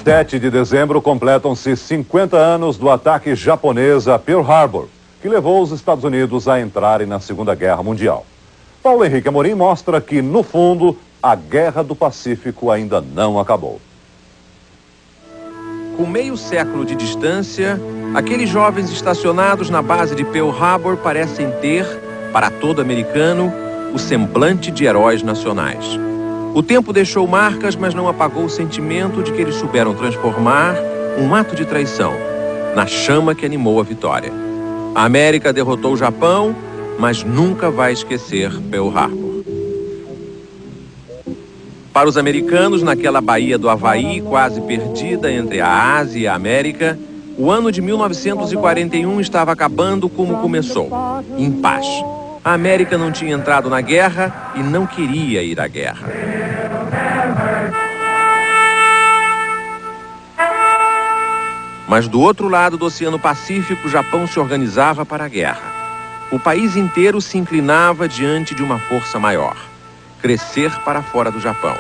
7 de dezembro completam-se 50 anos do ataque japonês a Pearl Harbor, que levou os Estados Unidos a entrarem na Segunda Guerra Mundial. Paulo Henrique Amorim mostra que, no fundo, a Guerra do Pacífico ainda não acabou. Com meio século de distância, aqueles jovens estacionados na base de Pearl Harbor parecem ter, para todo americano, o semblante de heróis nacionais. O tempo deixou marcas, mas não apagou o sentimento de que eles souberam transformar um ato de traição na chama que animou a vitória. A América derrotou o Japão, mas nunca vai esquecer Pearl Harbor. Para os americanos, naquela baía do Havaí, quase perdida entre a Ásia e a América, o ano de 1941 estava acabando como começou, em paz. A América não tinha entrado na guerra e não queria ir à guerra. Mas do outro lado do Oceano Pacífico, o Japão se organizava para a guerra. O país inteiro se inclinava diante de uma força maior: crescer para fora do Japão.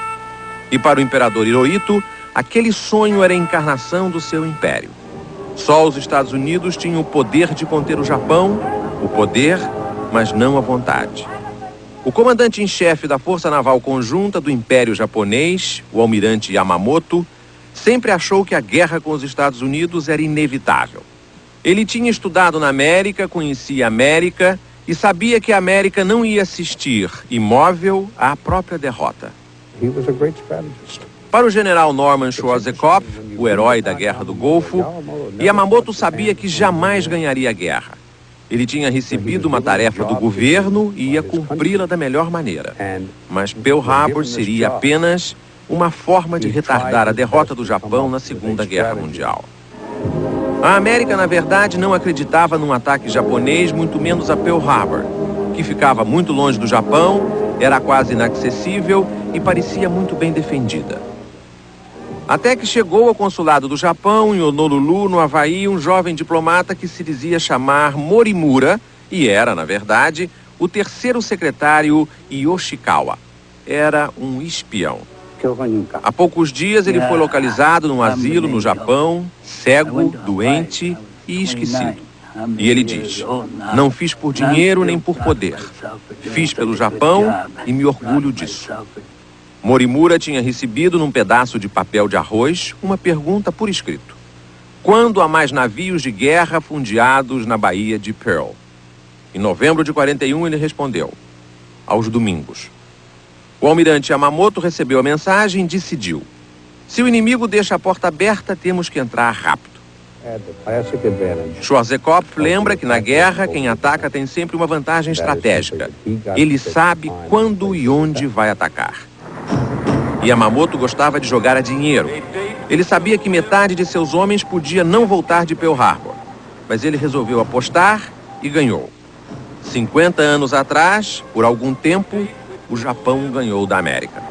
E para o imperador Hirohito, aquele sonho era a encarnação do seu império. Só os Estados Unidos tinham o poder de conter o Japão, o poder, mas não a vontade. O comandante-em-chefe da Força Naval Conjunta do Império Japonês, o almirante Yamamoto, sempre achou que a guerra com os Estados Unidos era inevitável. Ele tinha estudado na América, conhecia a América e sabia que a América não ia assistir, imóvel, à própria derrota. Para o general Norman Schwarzkopf, o herói da Guerra do Golfo, Yamamoto sabia que jamais ganharia a guerra. Ele tinha recebido uma tarefa do governo e ia cumpri-la da melhor maneira. Mas Pearl Harbor seria apenas uma forma de retardar a derrota do Japão na Segunda Guerra Mundial. A América, na verdade, não acreditava num ataque japonês, muito menos a Pearl Harbor, que ficava muito longe do Japão, era quase inacessível e parecia muito bem defendida. Até que chegou ao consulado do Japão, em Honolulu, no Havaí, um jovem diplomata que se dizia chamar Morimura e era, na verdade, o terceiro secretário Yoshikawa. Era um espião. Há poucos dias ele foi localizado num asilo no Japão, cego, doente e esquecido. E ele diz: não fiz por dinheiro nem por poder. Fiz pelo Japão e me orgulho disso. Morimura tinha recebido num pedaço de papel de arroz uma pergunta por escrito: quando há mais navios de guerra fundeados na Baía de Pearl? Em novembro de 41 ele respondeu: aos domingos. O almirante Yamamoto recebeu a mensagem e decidiu: se o inimigo deixa a porta aberta, temos que entrar rápido. Schwarzkopf lembra que na guerra quem ataca tem sempre uma vantagem estratégica. Ele sabe quando e onde vai atacar. Yamamoto gostava de jogar a dinheiro. Ele sabia que metade de seus homens podia não voltar de Pearl Harbor. Mas ele resolveu apostar e ganhou. 50 anos atrás, por algum tempo, o Japão ganhou da América.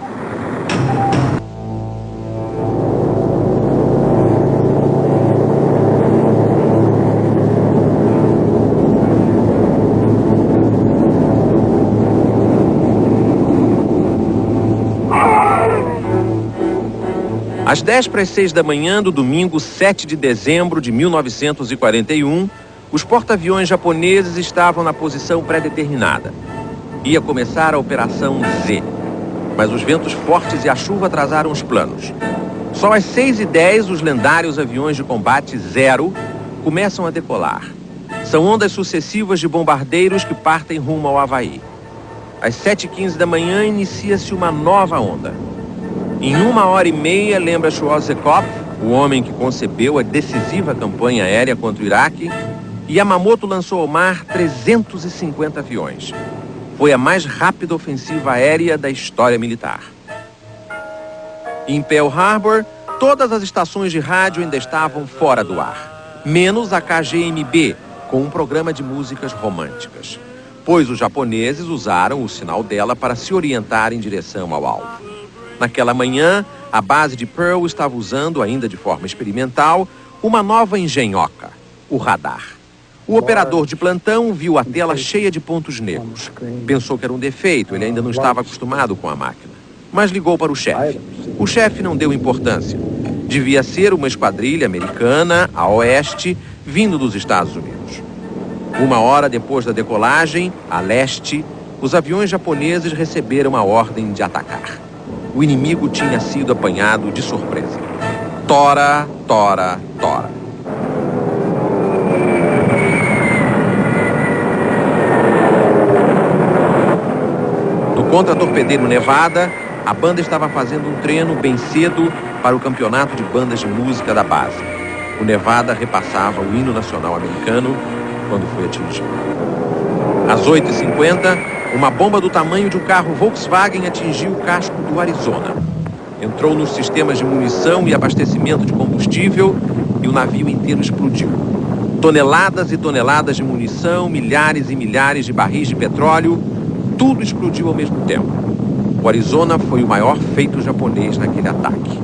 Às 5:50 da manhã do domingo 7 de dezembro de 1941, os porta-aviões japoneses estavam na posição pré-determinada. Ia começar a Operação Z, mas os ventos fortes e a chuva atrasaram os planos. Só às 6:10 os lendários aviões de combate Zero começam a decolar. São ondas sucessivas de bombardeiros que partem rumo ao Havaí. Às 7:15 da manhã inicia-se uma nova onda. Em 1h30, lembra Schwarzkopf, o homem que concebeu a decisiva campanha aérea contra o Iraque, Yamamoto lançou ao mar 350 aviões. Foi a mais rápida ofensiva aérea da história militar. Em Pearl Harbor, todas as estações de rádio ainda estavam fora do ar, menos a KGMB, com um programa de músicas românticas, pois os japoneses usaram o sinal dela para se orientar em direção ao alvo. Naquela manhã, a base de Pearl estava usando, ainda de forma experimental, uma nova engenhoca, o radar. O operador de plantão viu a tela cheia de pontos negros. Pensou que era um defeito, ele ainda não estava acostumado com a máquina. Mas ligou para o chefe. O chefe não deu importância. Devia ser uma esquadrilha americana a oeste, vindo dos Estados Unidos. 1 hora depois da decolagem, a leste, os aviões japoneses receberam a ordem de atacar. O inimigo tinha sido apanhado de surpresa. Tora, tora, tora. No contra-torpedeiro Nevada, a banda estava fazendo um treino bem cedo para o campeonato de bandas de música da base. O Nevada repassava o hino nacional americano quando foi atingido. Às 8h50, uma bomba do tamanho de um carro Volkswagen atingiu o casco do Arizona. Entrou nos sistemas de munição e abastecimento de combustível e o navio inteiro explodiu. Toneladas e toneladas de munição, milhares e milhares de barris de petróleo, tudo explodiu ao mesmo tempo. O Arizona foi o maior feito japonês naquele ataque.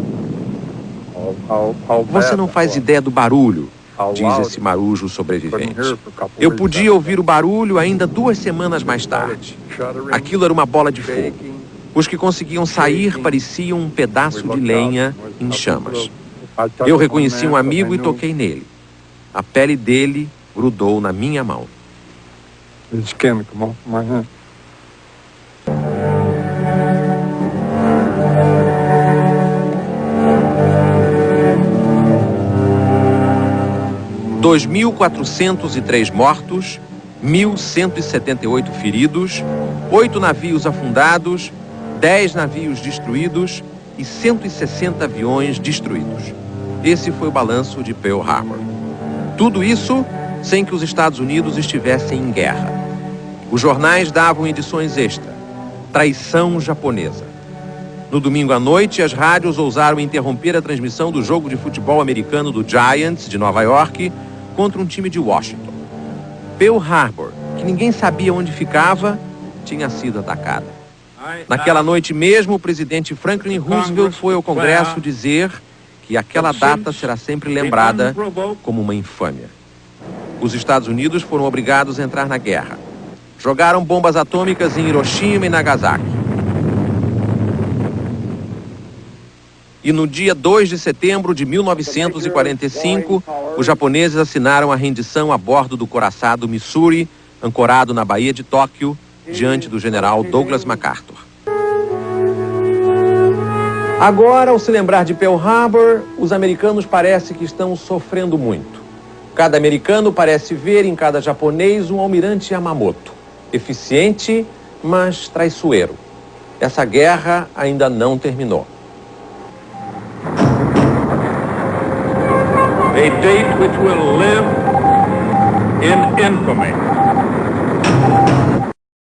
Você não faz ideia do barulho, diz esse marujo sobrevivente. Eu podia ouvir o barulho ainda 2 semanas mais tarde. Aquilo era uma bola de fogo. Os que conseguiam sair pareciam um pedaço de lenha em chamas. Eu reconheci um amigo e toquei nele. A pele dele grudou na minha mão. – 2.403 mortos, 1.178 feridos, 8 navios afundados, 10 navios destruídos e 160 aviões destruídos. Esse foi o balanço de Pearl Harbor. Tudo isso sem que os Estados Unidos estivessem em guerra. Os jornais davam edições extra. Traição japonesa. No domingo à noite, as rádios ousaram interromper a transmissão do jogo de futebol americano do Giants, de Nova York, contra um time de Washington. Pearl Harbor, que ninguém sabia onde ficava, tinha sido atacada. Naquela noite mesmo, o presidente Franklin Roosevelt foi ao Congresso dizer que aquela data será sempre lembrada como uma infâmia. Os Estados Unidos foram obrigados a entrar na guerra. Jogaram bombas atômicas em Hiroshima e Nagasaki. E no dia 2 de setembro de 1945, os japoneses assinaram a rendição a bordo do coraçado Missouri, ancorado na Baía de Tóquio, diante do general Douglas MacArthur. Agora, ao se lembrar de Pearl Harbor, os americanos parece que estão sofrendo muito. Cada americano parece ver em cada japonês um almirante Yamamoto, eficiente, mas traiçoeiro. Essa guerra ainda não terminou. A date which will live in infamy.